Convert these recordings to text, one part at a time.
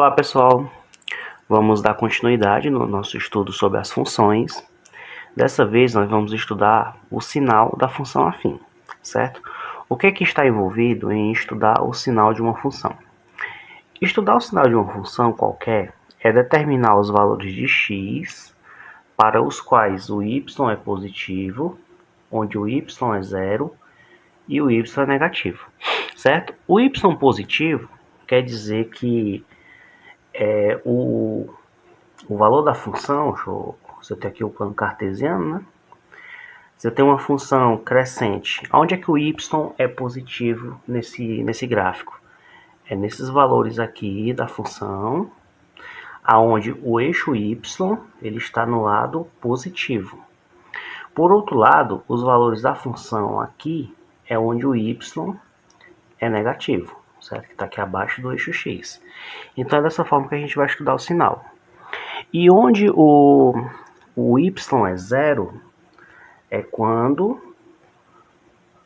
Olá pessoal, vamos dar continuidade no nosso estudo sobre as funções. Dessa vez nós vamos estudar o sinal da função afim, certo? O que é que está envolvido em estudar o sinal de uma função? Estudar o sinal de uma função qualquer é determinar os valores de x para os quais o y é positivo, onde o y é zero e o y é negativo, certo? O y positivo quer dizer que o valor da função, se eu tenho aqui o plano cartesiano, né? Se eu tenho uma função crescente, onde é que o y é positivo nesse gráfico? É nesses valores aqui da função, aonde o eixo y ele está no lado positivo. Por outro lado, os valores da função aqui é onde o y é negativo, certo? Que está aqui abaixo do eixo x. Então é dessa forma que a gente vai estudar o sinal. E onde o y é zero é quando,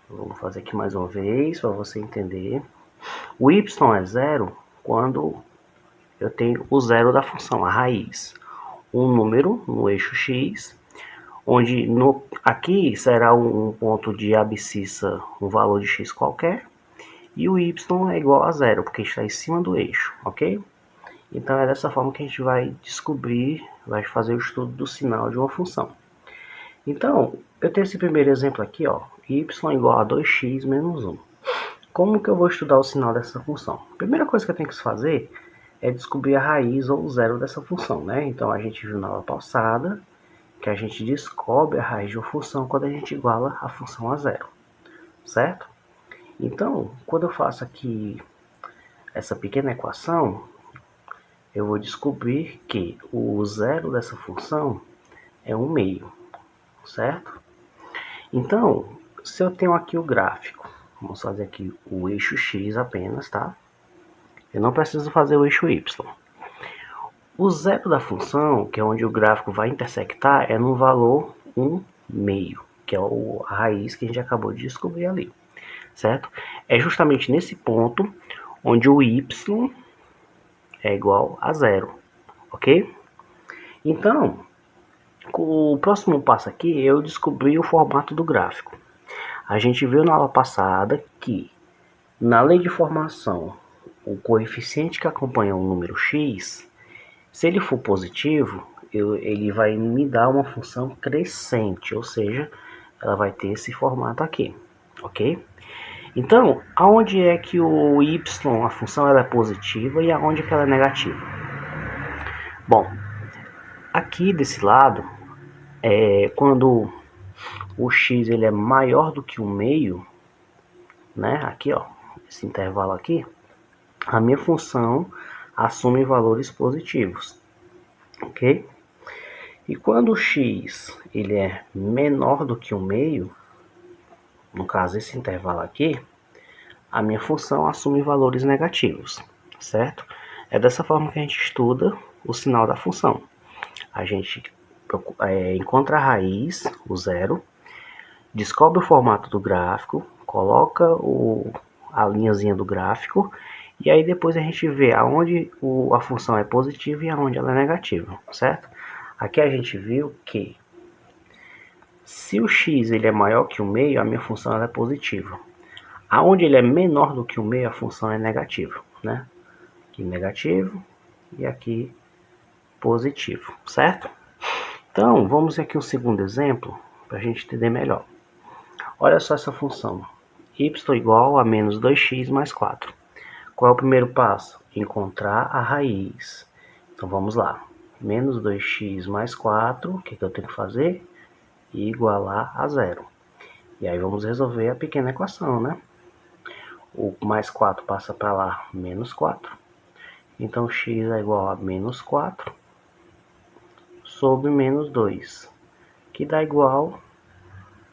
vamos fazer aqui mais uma vez para você entender, o y é zero quando eu tenho o zero da função, a raiz, um número no eixo x, onde aqui será um ponto de abscissa, um valor de x qualquer, e o y é igual a zero, porque está em cima do eixo, ok? Então é dessa forma que a gente vai descobrir, vai fazer o estudo do sinal de uma função. Então, eu tenho esse primeiro exemplo aqui, ó, y igual a 2x menos 1. Como que eu vou estudar o sinal dessa função? A primeira coisa que eu tenho que fazer é descobrir a raiz ou o zero dessa função, né? Então, a gente viu na aula passada que a gente descobre a raiz de uma função quando a gente iguala a função a zero, certo? Então, quando eu faço aqui essa pequena equação, eu vou descobrir que o zero dessa função é 1 meio, certo? Então, se eu tenho aqui o gráfico, vamos fazer aqui o eixo x apenas, tá? Eu não preciso fazer o eixo y. O zero da função, que é onde o gráfico vai intersectar, é no valor 1 meio, que é a raiz que a gente acabou de descobrir ali, certo? É justamente nesse ponto onde o y é igual a zero, ok? Então, o próximo passo aqui eu descobri o formato do gráfico. A gente viu na aula passada que na lei de formação, o coeficiente que acompanha o número x, se ele for positivo, ele vai me dar uma função crescente, ou seja, ela vai ter esse formato aqui, ok? Então, aonde é que o y, a função ela é positiva e aonde que ela é negativa? Bom, aqui desse lado, quando o x ele é maior do que 1 meio, né? Aqui, ó, esse intervalo aqui, a minha função assume valores positivos, ok? E quando o x ele é menor do que 1 meio, no caso esse intervalo aqui, a minha função assume valores negativos, certo? É dessa forma que a gente estuda o sinal da função. A gente encontra a raiz, o zero, descobre o formato do gráfico, coloca a linhazinha do gráfico, e aí depois a gente vê aonde a função é positiva e aonde ela é negativa, certo? Aqui a gente viu que se o x ele é maior que 1 meio, a minha função ela é positiva. Aonde ele é menor do que 1 meio, a função é negativa, né? Aqui negativo e aqui positivo, certo? Então, vamos ver aqui um segundo exemplo para a gente entender melhor. Olha só essa função, y igual a menos 2x mais 4. Qual é o primeiro passo? Encontrar a raiz. Então, vamos lá. Menos 2x mais 4, o que eu tenho que fazer? Igualar a zero. E aí vamos resolver a pequena equação, né? O mais 4 passa para lá, menos 4. Então, x é igual a menos 4 sobre menos 2, que dá igual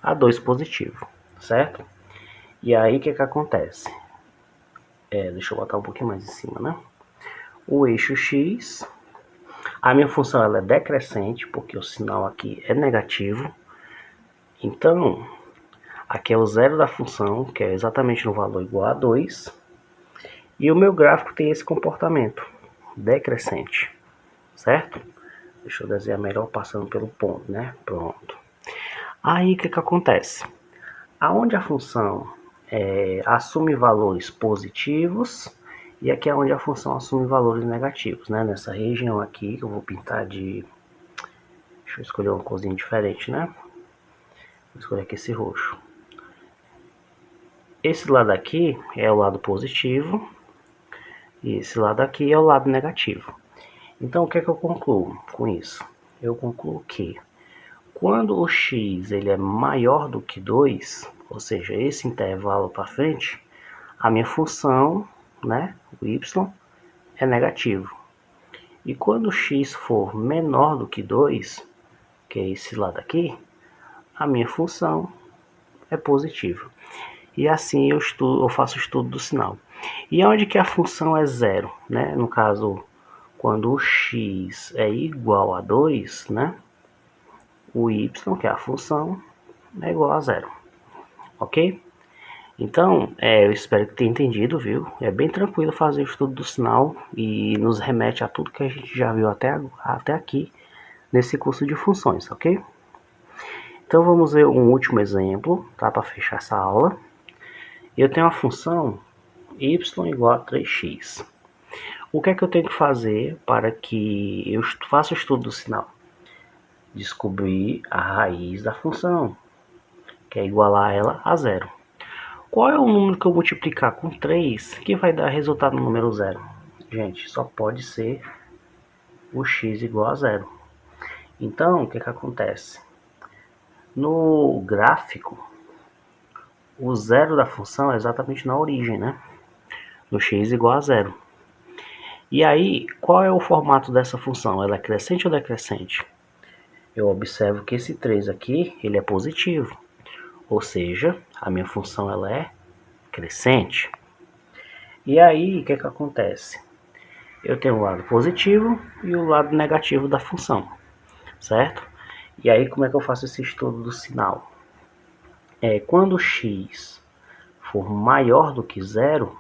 a 2 positivo, certo? E aí, o que acontece? Deixa eu botar um pouquinho mais em cima, né? O eixo x, a minha função ela é decrescente, porque o sinal aqui é negativo. Então, aqui é o zero da função, que é exatamente no valor igual a 2. E o meu gráfico tem esse comportamento, decrescente, certo? Deixa eu desenhar melhor passando pelo ponto, né? Pronto. Aí o que acontece? Aonde a função assume valores positivos e aqui é onde a função assume valores negativos, né? Nessa região aqui que eu vou pintar de... Deixa eu escolher uma corzinha diferente, né? Vou escolher aqui esse roxo. Esse lado aqui é o lado positivo e esse lado aqui é o lado negativo. Então o que é que eu concluo com isso? Eu concluo que quando o x ele é maior do que 2, ou seja, esse intervalo para frente, a minha função, né, o y, é negativo. E quando o x for menor do que 2, que é esse lado aqui, a minha função é positiva. E assim eu faço o estudo do sinal. E onde que a função é zero, né? No caso, quando o x é igual a 2, né? O y, que é a função, é igual a zero. Ok? Então, eu espero que tenha entendido, viu? É bem tranquilo fazer o estudo do sinal e nos remete a tudo que a gente já viu até aqui nesse curso de funções, ok? Então vamos ver um último exemplo, tá? Para fechar essa aula. Eu tenho a função y igual a 3x. O que é que eu tenho que fazer para que eu faça o estudo do sinal? Descobrir a raiz da função, que é igualar ela a zero. Qual é o número que eu multiplicar com 3 que vai dar resultado no número zero? Gente, só pode ser o x igual a zero. Então, o que que acontece? No gráfico, o zero da função é exatamente na origem, né? No x igual a zero. E aí, qual é o formato dessa função? Ela é crescente ou decrescente? Eu observo que esse 3 aqui, ele é positivo. Ou seja, a minha função ela é crescente. E aí, o que que acontece? Eu tenho o lado positivo e o lado negativo da função, certo? E aí, como é que eu faço esse estudo do sinal? Quando x for maior do que zero,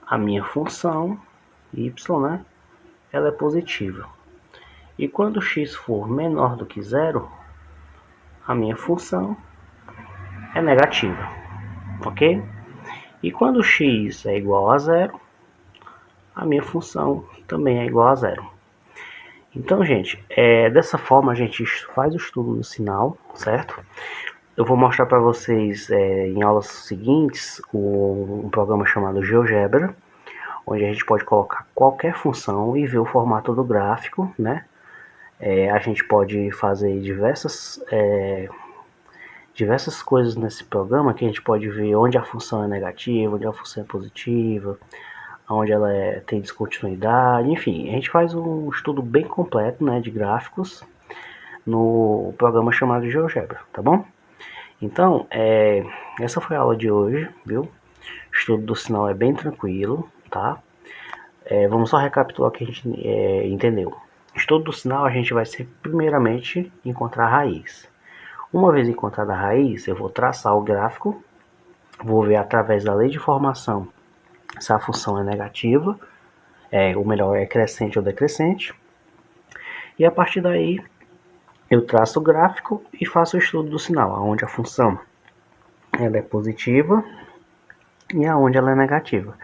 a minha função y, né, ela é positiva. E quando x for menor do que zero, a minha função é negativa, ok? E quando x é igual a zero, a minha função também é igual a zero. Então, gente, dessa forma a gente faz o estudo do sinal, certo? Eu vou mostrar para vocês em aulas seguintes um programa chamado GeoGebra, onde a gente pode colocar qualquer função e ver o formato do gráfico, né? A gente pode fazer diversas coisas nesse programa, que a gente pode ver onde a função é negativa, onde a função é positiva, onde ela tem descontinuidade, enfim, a gente faz um estudo bem completo, né, de gráficos no programa chamado GeoGebra, tá bom? Então, essa foi a aula de hoje, viu? O estudo do sinal é bem tranquilo, tá? Vamos só recapitular o que a gente entendeu. Estudo do sinal, a gente vai ser primeiramente encontrar a raiz. Uma vez encontrada a raiz, eu vou traçar o gráfico, vou ver através da lei de formação se a função é negativa, ou melhor, é crescente ou decrescente. E a partir daí, eu traço o gráfico e faço o estudo do sinal, onde a função ela é positiva e aonde ela é negativa.